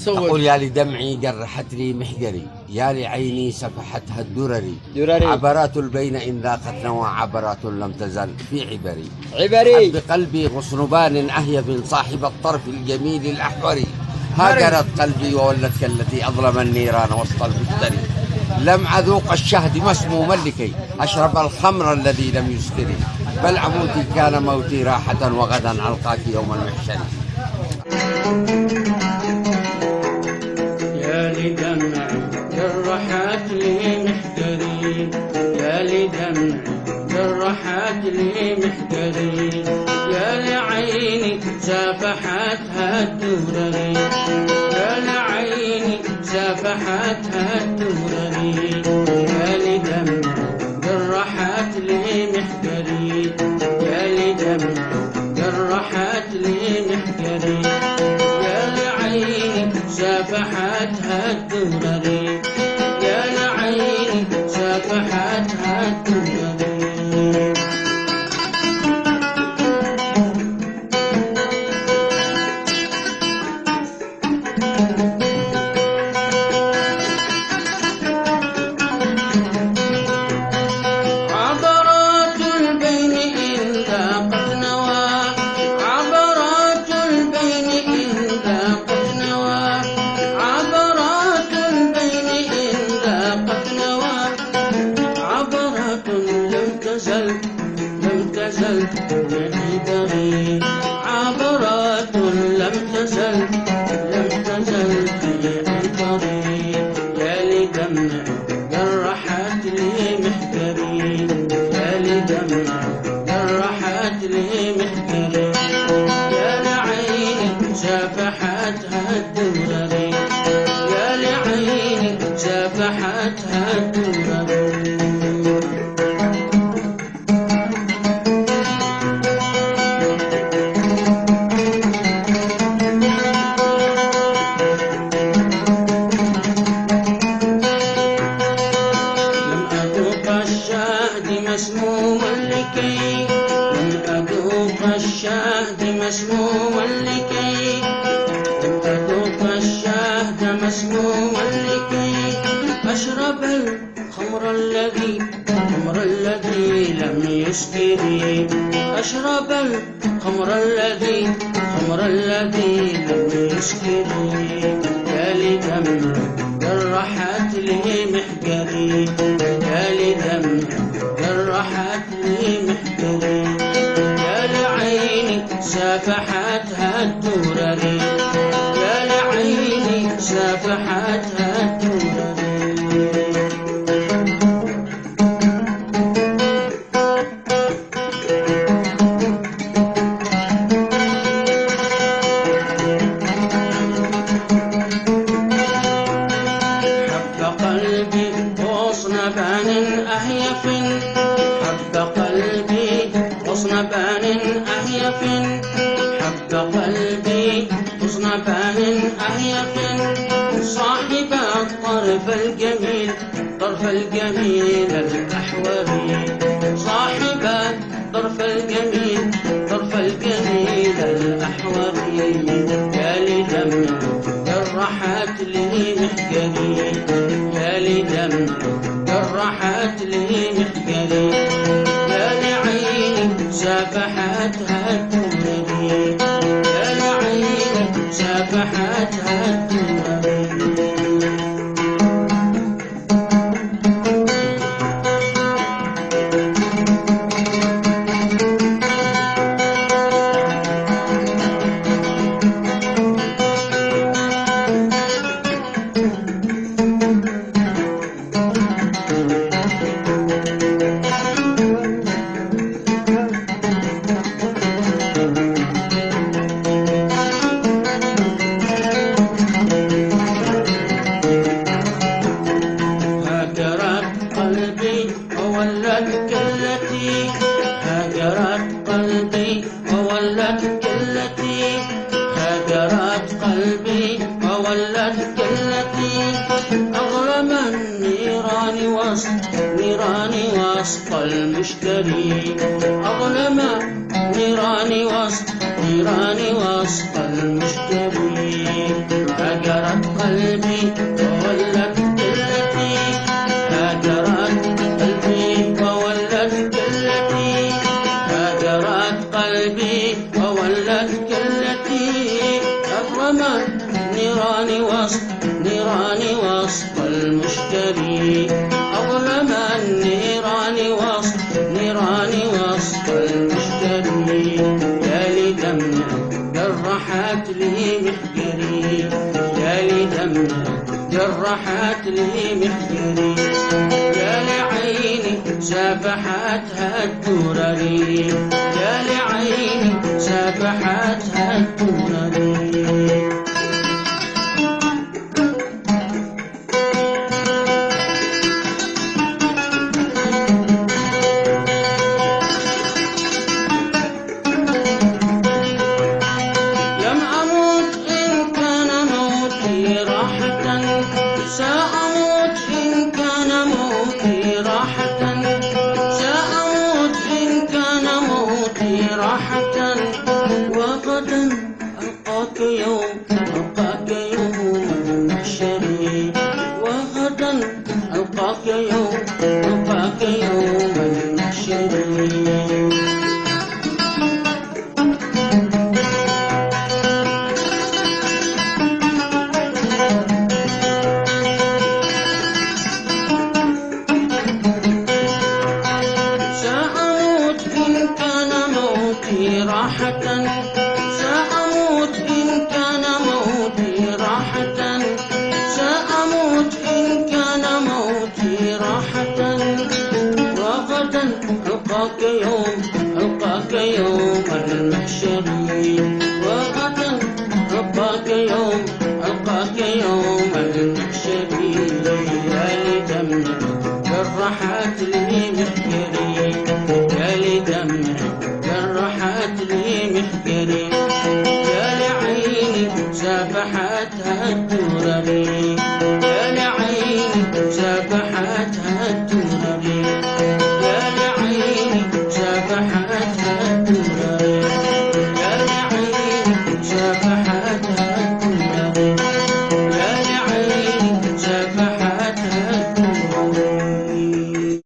تقول يا لدمعي جرحتني محجري، يا لعيني سفحتها الدرري، عبرات البين إن ذاقت نوى، عبرات لم تزل في عبري. حب بقلبي غصنبان أهيب صاحب الطرف الجميل الأحوري، هاجرت قلبي وولت كالتي أظلم النيران وسط المفتري. لم أذوق الشهد مسموما لكي أشرب الخمر الذي لم يسكري، بل عموتي كان موتي راحة وغدا ألقاك يوم المحشر. يا لدمعي جرحت لي محجري، يا لدمعي جرحت لي محجري، يا لعيني سافحتها الدرري، يا لعيني سافحتها الدرري. يا لدمعي جرحت لي محجري، يا لدمعي جرحت لي محجري، يا لعيني سافحتها الدرري، يا لعيني سافحتها الدرري. عبرات البين إن ذاقت نوى، عبرات البين إن ذاقت نوى، عبرات البين إن ذاقت نوى، عبرات لم تزل لم تزل بعبري، عبرات لم تزل لم تزل بعبري. يا لدمعي جرحت لي محجري، يا لدمعي جرحت لي محجري، يا لعيني سافحتها الدرري، يا لعيني سافحتها الدرري. لم أذوق الشهد مسموما لكي، لم أذوق الشهد مسموما لكي، لم أذوق الشهد مسموما لكي أشرب الخمر الذي الخمر الذي لم يسكري، أشرب الخمر الذي الخمر الذي لم يسكري. يا لدمعي جرحت لي محجري، يا لدمعي جرحت لي محجري، يا لعيني سافحتها الدرري، يا لعيني سافحتها الدرري. قلبي غصن بان أهيف، حب قلبي غصن بان أهيف، حب قلبي غصن بان أهيف، صاحب الطرف الجميل طرف الجميل الأحوري، صاحب الطرف الجميل طرف الجميل الأحوري. يا لدمعي جرحت لي محجري، يا لدمعي جرحت لي محجري، يا لعيني سافحتها الدرري، يا لعيني سافحتها الدرري. هاجرت قلبي وولت كلتي، هاجرت قلبي وولت كلتي، هاجرت قلبي وولت كلتي، أظلم النيران وسط نيران وسط المشتري، أظلم النيران وسط نيران وسط المشتري. هاجرت قلبي وولت كلتي هاجرت قلبي وولت كلتي هاجرت قلبي وولت كلتي أضرمت نيران وسط المشتري أظلم النيران وسط المشتري يا لدمع جرحت لي محجري يا لدمع جرحت لي محجري يا لعيني سافحتها الدرري يا لعيني سافحتها الدرري سأموت إن كان موتي راحة وغدا ألقاك يوم المحشر وغدا ألقاك يوم المحشر سأموت إن كان موتي راحة سأموت إن كان موتي راحة وغدا ألقاك يوم المحشر وغدا ألقاك يوم المحشر يا لدمع جرحت لي محجري يا لدمع جرحت لي محجري يا لعيني سافحتها الدرري يا لعيني سافحتها الدرري يا لعيني سافحتها الدرري يا لعيني سافحتها